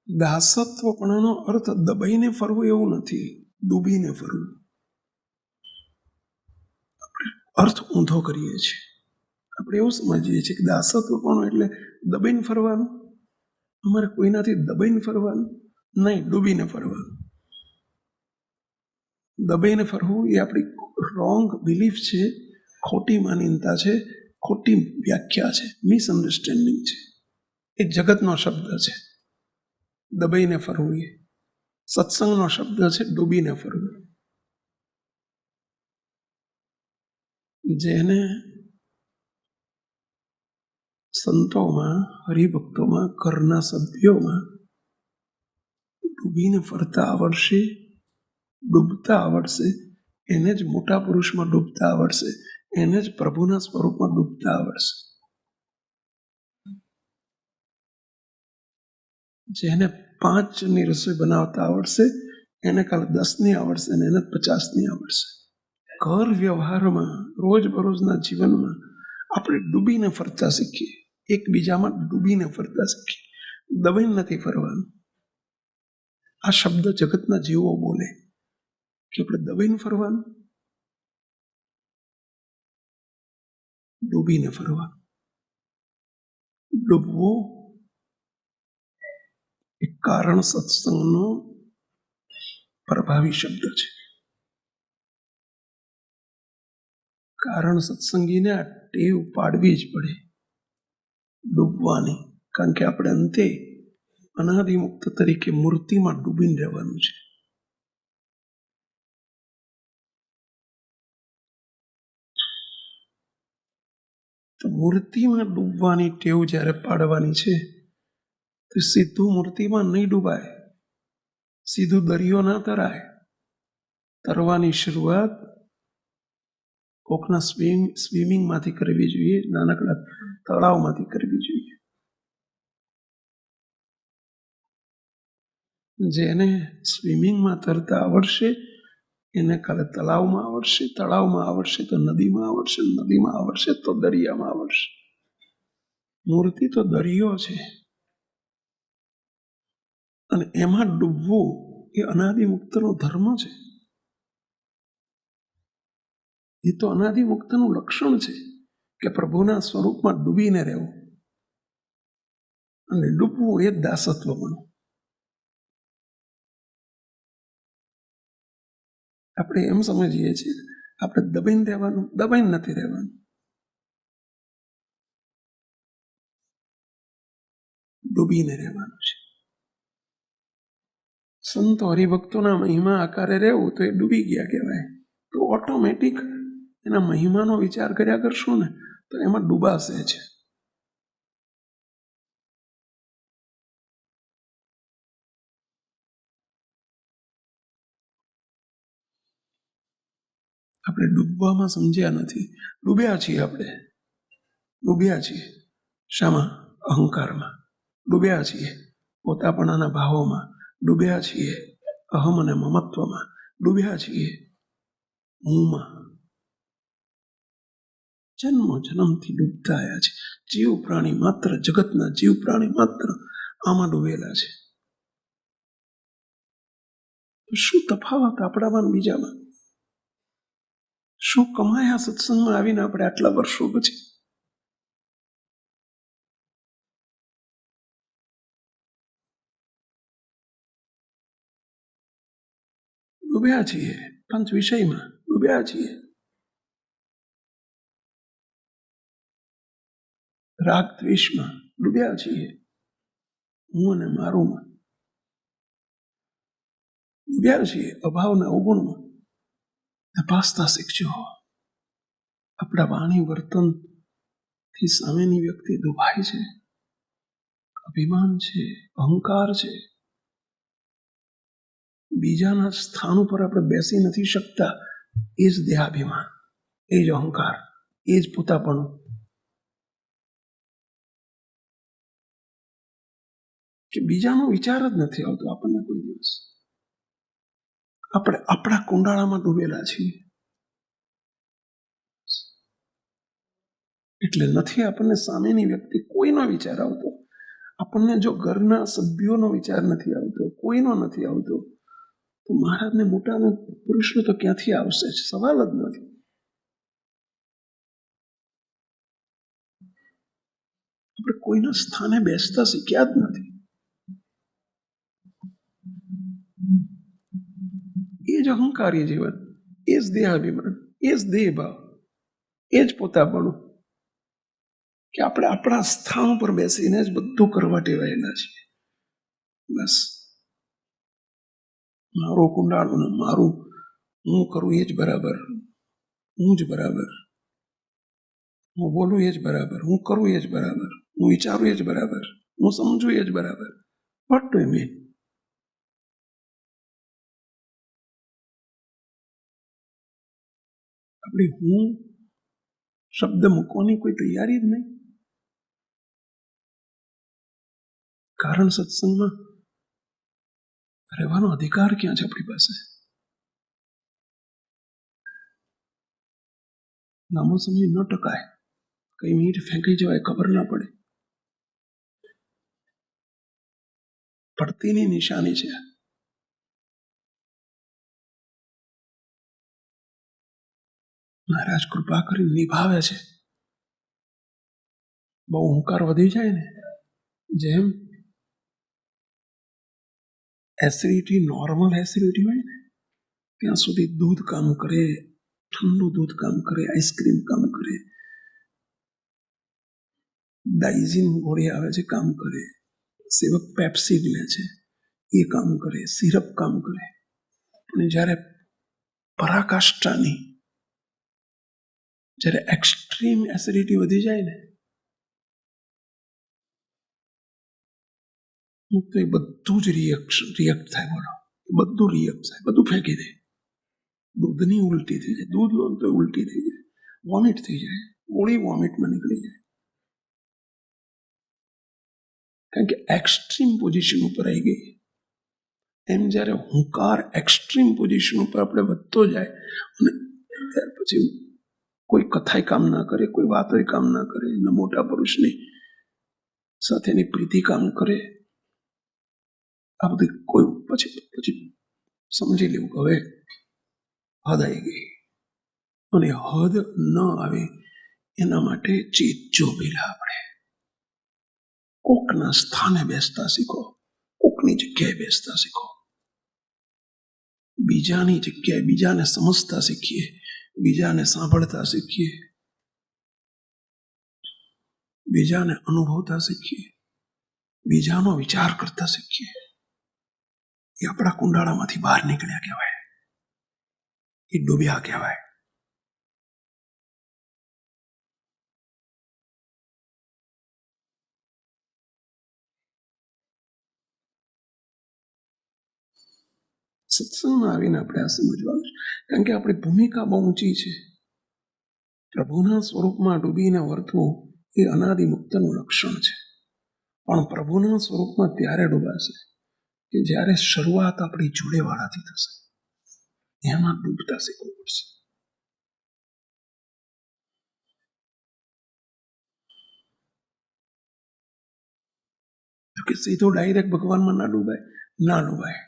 દાસત્વપણાનો અર્થ દબાઈને ફરવું એવું નથી, ડૂબીને ફરવું. આપણે અર્થ ઊંધો કરીએ છીએ. આપણે એવું સમજીએ છીએ કે દાસત્વપણું એટલે દબાઈને ફરવાનું. અમારે કોઈનાથી દબાઈને ફરવાનું નહીં, ડૂબીને ફરવાનું. દબાઈને ફરવું એ આપણી રોંગ બિલીફ છે, ખોટી માન્યતા છે, ખોટી વ્યાખ્યા છે, મિસઅન્ડરસ્ટેન્ડિંગ છે. એ જગતનો શબ્દ છે દબાઈને ફરવું. એ સત્સંગનો શબ્દ છે ડૂબીને ફરવું. જેને સંતોમાં, હરિભક્તોમાં, ઘરના સભ્યોમાં ડૂબીને ફરતા આવડશે, ડૂબતા આવડશે, એને જ મોટા પુરુષમાં ડૂબતા આવડશે, એને જ પ્રભુના સ્વરૂપમાં ડૂબતા આવડશે. જેને 5ની રસોઈ બનાવતા આવડશે એને કાલે 10ની આવડશે અને એને 50ની આવડશે. ઘર વ્યવહારમાં, રોજબરોજના જીવનમાં આપણે ડૂબીને ફરતા શીખીએ, એકબીજામાં ડૂબીને ફરતા શીખીએ, દબાઈને નથી ફરવાનું. આ શબ્દ જગતના જીવો બોલે કે આપણે દબાઈને ફરવાનું, ડૂબીને ફરવાનું. ડૂબવો એ કારણ સત્સંગનો પ્રભાવી શબ્દ છે. કારણ સત્સંગીને આ ટેવ પાડવી જ પડે ડૂબવાની, કારણ કે આપણે અંતે અનાદિમુક્ત તરીકે મૂર્તિમાં ડૂબીને રહેવાનું છે. તો મૂર્તિમાં ડૂબવાની ટેવ જ્યારે પાડવાની છે તો સીધું મૂર્તિમાં નહીં ડૂબાય, સીધું દરિયો ના તરાય. તરવાની શરૂઆત કોકના સ્વિમિંગમાંથી કરવી જોઈએ, નાનકડા તળાવમાંથી કરવી જોઈએ. જેને સ્વિમિંગમાં તરતા આવડશે એને કાલે તળાવમાં આવડશે, તળાવમાં આવડશે તો નદીમાં આવડશે, નદીમાં આવડશે તો દરિયામાં આવડશે. મૂર્તિ તો દરિયો છે અને એમાં ડૂબવું એ અનાદિમુક્તનો ધર્મ છે. એ તો અનાદિમુક્તનું લક્ષણ છે કે પ્રભુના સ્વરૂપમાં ડૂબીને રહેવું. અને ડૂબવું એ જ દાસત્વપણું. આપણે એમ સમજીએ છીએ આપણે દબાઈને રહેવાનું, દબાઈને નથી રહેવાનું. ડૂબીને રહેવાનું છે. સંતો હરિભક્તોના મહિમા આકારે રહેવું તો એ ડૂબી ગયા કહેવાય. તો ઓટોમેટિક એના મહિમાનો વિચાર કર્યા કરશો ને તો એમાં ડૂબાશે છે. આપણે ડૂબવામાં સમજ્યા નથી. ડૂબ્યા છીએ આપણે, ડૂબ્યા છીએ. શામાં? અહંકારમાં ડૂબ્યા છીએ, પોતાપણાના ભાવોમાં ડૂબ્યા છીએ, અહમ અને મમત્વમાં ડૂબ્યા છીએ, હુંમાં જન્મથી ડૂબતા આવ્યા છે. જીવ પ્રાણી માત્ર, જગતના જીવ પ્રાણી માત્ર આમાં ડૂબેલા છે. શું તફાવત આપણામાં બીજામાં? શું કમાયા સત્સંગમાં આવીને આપણે આટલા વર્ષો પછી? ડૂબ્યા છીએ, પંચ વિષયમાં ડૂબ્યા છીએ. રાગ દ્વેષમાં ડૂબ્યા છીએ, હું અને મારુંમાં ડૂબ્યા છીએ. અભાવના અવગુણમાં તપાસતા શીખજો. આપણા વાણી વર્તનથી સામેની વ્યક્તિ ડૂબાય છે. અભિમાન છે, અહંકાર છે. બીજાના સ્થાન ઉપર આપણે બેસી નથી શકતા. એ જ દેહાભિમાન, એ જ અહંકાર, એ જ પોતાપણું. કે બીજાનો વિચાર જ નથી આવતો આપણને કોઈ દિવસ. આપણે આપણા કુંડાળામાં ડૂબેલા છીએ. એટલે નથી આપણને સામેની વ્યક્તિ કોઈનો વિચાર આવતો. આપણને જો ઘરના સભ્યોનો વિચાર નથી આવતો, કોઈનો નથી આવતો, તો મહારાજને મોટાનો પુરુષનો તો ક્યાંથી આવશે? સવાલ જ નથી. આપણે કોઈના સ્થાને બેસતા શીખ્યા જ નથી. એ જ અહંકારી જીવન, એ જ દેહાભિમાન, એ જ દેહભાવ, એ જ પોતાપણું, કે આપણે આપણા સ્થાન ઉપર બેસીને જ બધું કરવા ટેવાયેલા છીએ. બસ મારું કુંડાળું ને મારું, હું કરું એ જ બરાબર, હું જ બરાબર, હું બોલું એ જ બરાબર, હું કરું એ જ બરાબર, હું વિચારું એ જ બરાબર, હું સમજું એ જ બરાબર. What do you mean? આપણી હું શબ્દ મૂકવાની કોઈ તૈયારી જ નહીં. કારણ સત્સંગમાં રહેવાનો અધિકાર ક્યાં છે આપણી પાસે? લાંબો સમય ન ટકાય, કઈ મિનિટ ફેંકાઈ જવાય ખબર ના પડે. પડતીની નિશાની છે. મહારાજ કૃપા કરી નિભાવે છે. બહુ હુંકાર વધી જાય ને, જેમ એસિડિટી નોર્મલ એસિડિટી હોય ને ત્યાં સુધી દૂધ કામ કરે, ઠંડુ દૂધ કામ કરે, આઈસ્ક્રીમ કામ કરે, ડાઇઝિન ગોળી આવે છે કામ કરે, સેવક પેપ્સી લે છે એ કામ કરે, સિરપ કામ કરે. પણ જ્યારે પરાકાષ્ઠાની, જ્યારે એક્સ્ટ્રીમ એસિડિટી વધી જાય ને, તો એ બધું જ રિએક્ટ થાય. બોલો, બધું રિએક્ટ થાય, બધું ફેંકી દે. દૂધની ઉલટી થઈ જાય, દૂધ લો તો ઉલટી થઈ જાય, વોમિટ થઈ જાય, ગોળી વોમિટમાં નીકળી જાય. કારણ કે એક્સ્ટ્રીમ પોઝિશન ઉપર આવી ગઈ. એમ જ્યારે હુંકાર એક્સ્ટ્રીમ પોઝિશન ઉપર આપણે વધતો જાય અને ત્યાર પછી કોઈ કથાય કામ ના કરે, કોઈ વાતોય કામ ના કરે, ન મોટા પુરુષની સાથેની પ્રીતિ કામ કરે, આ બધી કોઈ પછી સમજી લેવું કે હવે હદ આવી ગઈ. અને હદ ન આવે એના માટે ચેતજો પેલા આપણે કોકના સ્થાને બેસતા શીખો, કોકની જગ્યાએ બેસતા શીખો. બીજાની જગ્યાએ બીજાને સમજતા શીખીએ, બીજાને સાંભળતા શીખીએ, બીજાને અનુભવતા શીખીએ, બીજાનો વિચાર કરતા શીખીએ. એ આપણા કુંડાળામાંથી બહાર નીકળ્યા કહેવાય, એ ડૂબ્યા કહેવાય. સત્સંગમાં આવીને આપણે આ સમજવાનું છે. કારણ કે આપણી ભૂમિકા બહુ ઊંચી છે. પ્રભુના સ્વરૂપમાં ડૂબીને વર્તવું એ અનાદિ મુક્તનું લક્ષણ છે. પણ પ્રભુના સ્વરૂપમાં ત્યારે ડૂબાશે કે જ્યારે શરૂઆત આપણી જોડેવાળાથી થશે. એમાં ડૂબતા શીખવું પડશે. કે સીધો ડાયરેક્ટ ભગવાનમાં ના ડૂબાય.